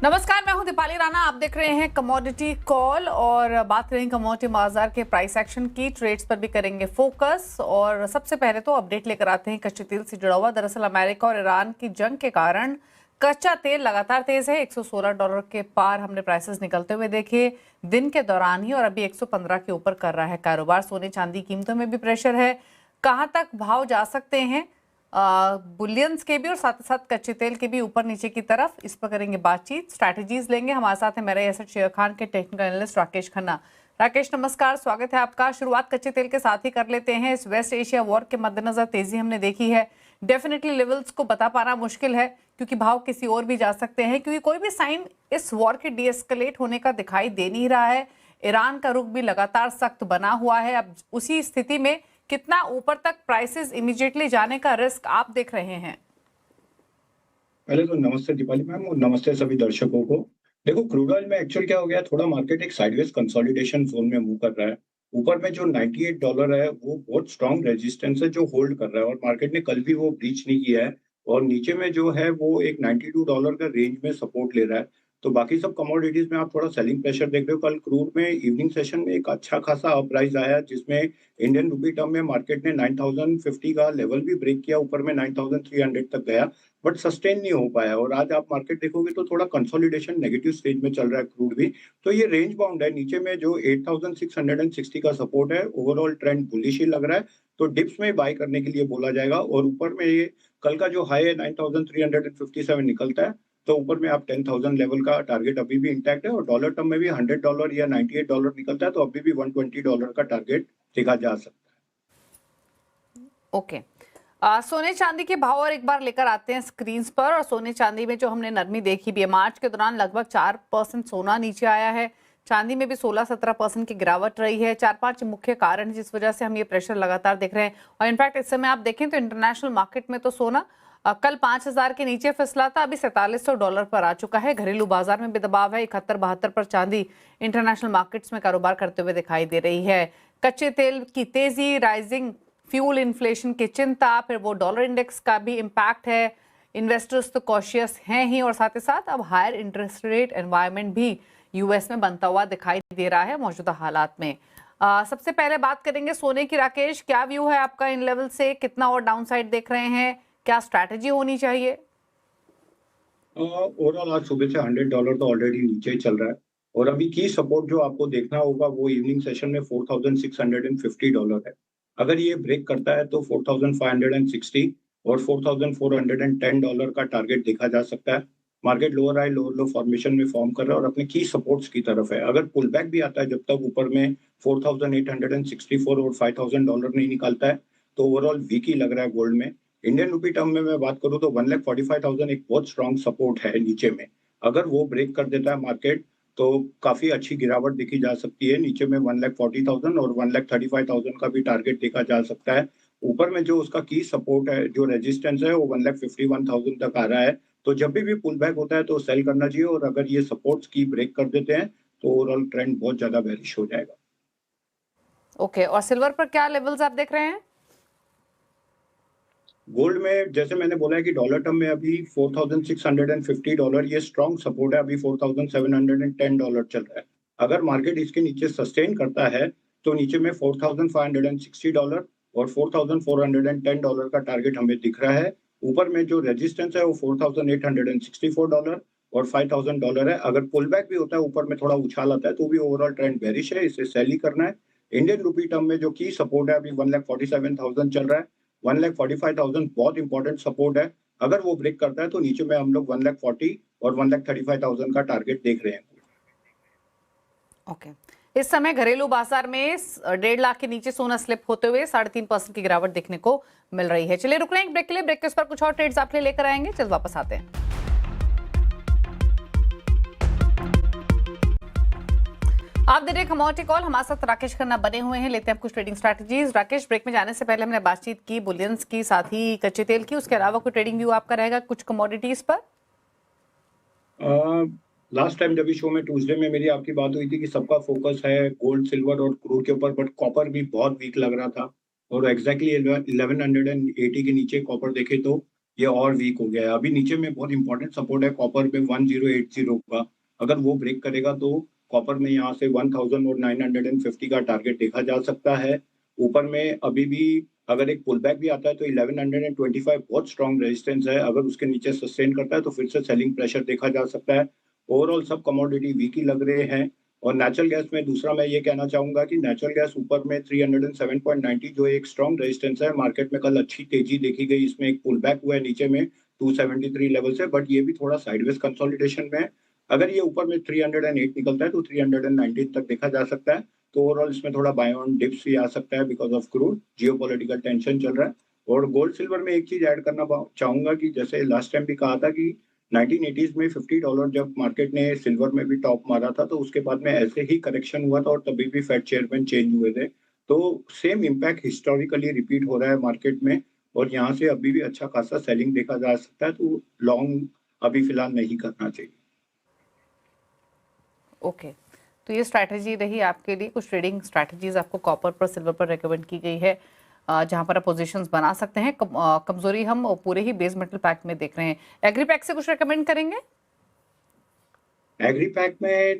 नमस्कार, मैं हूं दीपाली राणा। आप देख रहे हैं कमोडिटी कॉल और बात करेंगे कमोडिटी बाजार के प्राइस एक्शन की। ट्रेड्स पर भी करेंगे फोकस। और सबसे पहले तो अपडेट लेकर आते हैं कच्चे तेल से जुड़ा हुआ। दरअसल अमेरिका और ईरान की जंग के कारण कच्चा तेल लगातार तेज है। $116 के पार हमने प्राइसेस निकलते हुए देखे दिन के दौरान ही, और अभी 115 के ऊपर कर रहा है कारोबार। सोने चांदी कीमतों में भी प्रेशर है। कहां तक भाव जा सकते हैं बुलियंस के भी और साथ साथ कच्चे तेल के भी ऊपर नीचे की तरफ, इस पर करेंगे बातचीत, स्ट्रैटेजीज लेंगे। हमारे साथ है मेरे एसेट शेयर खान के टेक्निकल एनालिस्ट राकेश खन्ना। राकेश नमस्कार, स्वागत है आपका। शुरुआत कच्चे तेल के साथ ही कर लेते हैं। इस वेस्ट एशिया वॉर के मद्देनजर तेजी हमने देखी है। डेफिनेटली लेवल्स को बता पाना मुश्किल है क्योंकि भाव किसी और भी जा सकते हैं, क्योंकि कोई भी साइन इस वॉर के डीएस्केलेट होने का दिखाई दे नहीं रहा है। ईरान का रुख भी लगातार सख्त बना हुआ है। अब उसी स्थिति में कितना ऊपर तक प्राइसेस इमीडिएटली जाने का रिस्क आप देख रहे हैं? पहले तो नमस्ते दीपाली मैम और नमस्ते सभी दर्शकों को। देखो, क्रूड ऑयल में एक्चुअल क्या हो गया, थोड़ा मार्केट एक साइडवेज कंसोलिडेशन जोन में मूव कर रहा है। ऊपर में जो $98 है वो बहुत स्ट्रांग रेजिस्टेंस है जो होल्ड कर रहा है, और मार्केट ने कल भी वो ब्रीच नहीं किया है। और नीचे में जो है वो एक $92 का रेंज में सपोर्ट ले रहा है। तो बाकी सब कमोडिटीज में आप थोड़ा सेलिंग प्रेशर देख रहे हो। कल क्रूड में इवनिंग सेशन में एक अच्छा खासा अपराइज आया, जिसमें इंडियन रूपी टर्म में मार्केट ने 9050 का लेवल भी ब्रेक किया, ऊपर में 9300 तक गया, बट सस्टेन नहीं हो पाया। और आज आप मार्केट देखोगे तो थोड़ा कंसोलिडेशन नेगेटिव स्टेज में चल रहा है क्रूड भी। तो ये रेंज बाउंड है। नीचे में जो 8660 का सपोर्ट है, ओवरऑल ट्रेंड बुलिश ही लग रहा है। तो डिप्स में बाय करने के लिए बोला जाएगा। और ऊपर में ये कल का जो हाई है 9357 निकलता है, तो ऊपर में आप 10,000 लेवल का टारगेट अभी भी इंटैक्ट है। और डॉलर टर्म में भी $100 या $98 निकलता है, तो अभी भी $120 का टारगेट देखा जा सकता है। ओके। सोने चांदी के भाव और एक बार लेकर आते हैं स्क्रीन पर। और सोने चांदी में जो हमने नरमी देखी भी है, मार्च के दौरान लगभग 4% सोना नीचे आया है। चांदी में भी 16-17% की गिरावट रही है। 4-5 मुख्य कारण है जिस वजह से हम ये प्रेशर लगातार देख रहे हैं। और इनफैक्ट इस समय आप देखें तो इंटरनेशनल मार्केट में तो सोना कल 5,000 के नीचे फिसला था, अभी $4700 पर आ चुका है। घरेलू बाजार में भी दबाव है। 71-72 पर चांदी इंटरनेशनल मार्केट्स में कारोबार करते हुए दिखाई दे रही है। कच्चे तेल की तेजी, राइजिंग फ्यूल इन्फ्लेशन की चिंता, फिर वो डॉलर इंडेक्स का भी इम्पैक्ट है। इन्वेस्टर्स तो कॉशियस हैं ही, और साथ ही साथ अब हायर इंटरेस्ट रेट एनवायरनमेंट भी यूएस में बनता हुआ दिखाई दे रहा है मौजूदा हालात में। सबसे पहले बात करेंगे सोने की। राकेश, क्या व्यू है आपका इन लेवल से? कितना और डाउनसाइड देख रहे हैं? क्या स्ट्रैटेजी होनी चाहिए? ओवरऑल आज सुबह से $100 तो ऑलरेडी नीचे ही चल रहा है। और अभी की सपोर्ट जो आपको देखना होगा वो इवनिंग सेशन में $4650 है। अगर ये ब्रेक करता है तो 4560 और $4410 का टारगेट देखा जा सकता है। मार्केट लोअर हाई लोअर लो फॉर्मेशन में फॉर्म कर रहा है और अपने की सपोर्ट्स की तरफ है। अगर पुल बैक भी आता है, जब तक ऊपर में 4864 और $5000 नहीं निकालता है, तो ओवरऑल वीक ही लग रहा है गोल्ड में। इंडियन रूपी टर्म में मैं बात करूं तो 1,45,000 एक बहुत स्ट्रांग सपोर्ट है नीचे में। अगर वो ब्रेक कर देता है मार्केट, तो काफी अच्छी गिरावट देखी जा सकती है। नीचे में 1,40,000 और 1,35,000 का भी टारगेट देखा जा सकता है। ऊपर में जो उसका की सपोर्ट है, जो रेजिस्टेंस है, वो 1,51,000 तक आ रहा है। तो जब भी पुल बैक होता है तो सेल करना चाहिए। और अगर ये सपोर्ट्स की ब्रेक कर देते हैं तो ओवरऑल ट्रेंड बहुत ज्यादा बेरिश हो जाएगा। ओके। और सिल्वर पर क्या लेवल्स आप देख रहे हैं? गोल्ड में जैसे मैंने बोला है कि डॉलर टर्म में अभी $4650 ये स्ट्रॉन्ग सपोर्ट है। अभी $4710 चल रहा है। अगर मार्केट इसके नीचे सस्टेन करता है तो नीचे में $4560 और $4410 का टारगेट हमें दिख रहा है। ऊपर में जो रेजिस्टेंस है वो $4864 और $5000 है। अगर पुल बैक भी होता है, ऊपर में थोड़ा उछाल आता है, तो भी ओवरऑल ट्रेंड बेरिश है, इसे सेल ही करना है। इंडियन रूपी टर्म में जो की सपोर्ट है अभी 1,47,000 चल रहा है। 1,45,000 बहुत इंपॉर्टेंट सपोर्ट है। अगर वो ब्रेक करता है तो नीचे में हम लोग 1,40,000 और 1,35,000 का टारगेट देख रहे हैं। ओके। इस समय घरेलू बाजार में 1.5 लाख के नीचे सोना स्लिप होते हुए 3.5% की गिरावट देखने को मिल रही है। चलिए रुक रहे हैं ब्रेक के लिए। ब्रेक के उस पर कुछ और ट्रेड्स आपके लिए लेकर आएंगे। चल वापस आते हैं। आप दे रहे कमोडिटी कॉल। हमारे साथ राकेश खन्ना बने हुए हैं। लेते हैं कुछ ट्रेडिंग स्ट्रैटेजीज। राकेश, ब्रेक में जाने से पहले हमने बातचीत की बुलियंस की, साथ ही कच्चे तेल की। उसके अलावा कोई ट्रेडिंग व्यू आपका रहेगा कुछ कमोडिटीज पर? लास्ट टाइम जब इस शो में ट्यूसडे में मेरी आपकी बात हुई थी कि सबका फोकस है गोल्ड सिल्वर और क्रूड के ऊपर, बट कॉपर भी बहुत वीक लग रहा था। और एग्जैक्टली 1180 के नीचे कॉपर देखे तो ये और वीक हो गया है। अभी नीचे में बहुत इंपॉर्टेंट सपोर्ट है कॉपर पे 1080 का, अगर वो ब्रेक करेगा तो कॉपर में यहाँ से 1950 का टारगेट देखा जा सकता है। ऊपर में अभी भी अगर एक पुल बैक भी आता है तो 1125 बहुत स्ट्रॉन्ग रेजिस्टेंस है, अगर उसके नीचे सस्टेन करता है तो फिर से सेलिंग प्रेशर देखा जा सकता है। ओवरऑल सब कमोडिटी वीक ही लग रहे हैं। और नेचुरल गैस में दूसरा मैं ये कहना चाहूंगा कि नेचुरल गैस ऊपर में 307.90 जो एक स्ट्रॉन्ग रेजिस्टेंस है, मार्केट में कल अच्छी तेजी देखी गई, इसमें एक पुल बैक हुआ है नीचे में 273 लेवल से, बट ये भी थोड़ा साइडवेज कंसोलिडेशन में है। अगर ये ऊपर में 308 निकलता है तो 319 तक देखा जा सकता है। तो ओवरऑल इसमें थोड़ा बाय ऑन डिप्स भी आ सकता है because of crude, geopolitical tension चल रहा है। और गोल्ड सिल्वर में एक चीज ऐड करना चाहूंगा कि जैसे लास्ट टाइम भी कहा था कि 1980s में $50 जब मार्केट ने सिल्वर में भी टॉप मारा था तो उसके बाद में ऐसे ही करेक्शन हुआ था और तभी भी फेड चेयरमैन चेंज हुए थे। तो सेम इम्पैक्ट हिस्टोरिकली रिपीट हो रहा है मार्केट में, और यहाँ से अभी भी अच्छा खासा सेलिंग देखा जा सकता है, तो लॉन्ग अभी फिलहाल नहीं करना चाहिए। ओके, तो ये स्ट्रैटेजी रही आपके लिए। कुछ ट्रेडिंग स्ट्रैटेजीज आपको कॉपर पर सिल्वर पर रिकमेंड की गई है जहां पर आप पोजीशंस बना सकते हैं। कमजोरी हम पूरे ही बेस मेटल पैक में देख रहे हैं। एग्री पैक से कुछ रिकमेंड करेंगे? एग्री पैक में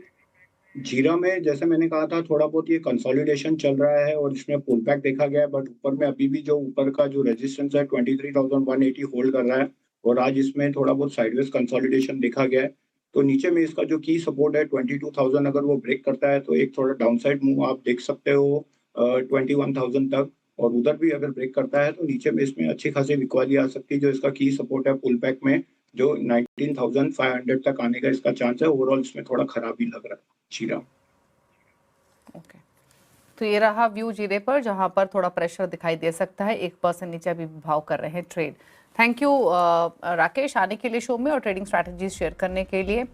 जीरा में जैसे मैंने कहा था थोड़ा बहुत ये कंसोलिडेशन चल रहा है और इसमें पुल बैक देखा गया है, बट ऊपर में अभी भी जो ऊपर का जो रेजिस्टेंस है 23,180 होल्ड कर रहा है, और आज इसमें थोड़ा बहुत साइडवेज कंसोलिडेशन देखा गया है। तो नीचे में इसका जो की सपोर्ट है 22,000, अगर वो ब्रेक करता है तो एक थोड़ा डाउनसाइड मूव आप देख सकते हो 21,000 तक, और उधर भी अगर ब्रेक करता है तो नीचे में इसमें अच्छी खासी बिकवाली आ सकती है। जो इसका की सपोर्ट है पुल बैक में जो 19,500 तक आने का इसका चांस है। ओवरऑल इसमें थोड़ा खराबी लग रहा है जीरा। ओके, तो ये रहा व्यू जीरे पर जहां पर थोड़ा प्रेशर दिखाई दे सकता है। 1% नीचे अभी भाव कर रहे हैं ट्रेड। थैंक यू राकेश आने के लिए शो में और ट्रेडिंग स्ट्रैटेजीज शेयर करने के लिए।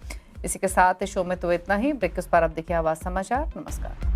इसी के साथ इस शो में तो इतना ही। ब्रेक के उस पर आप देखिए आवाज समाचार। नमस्कार।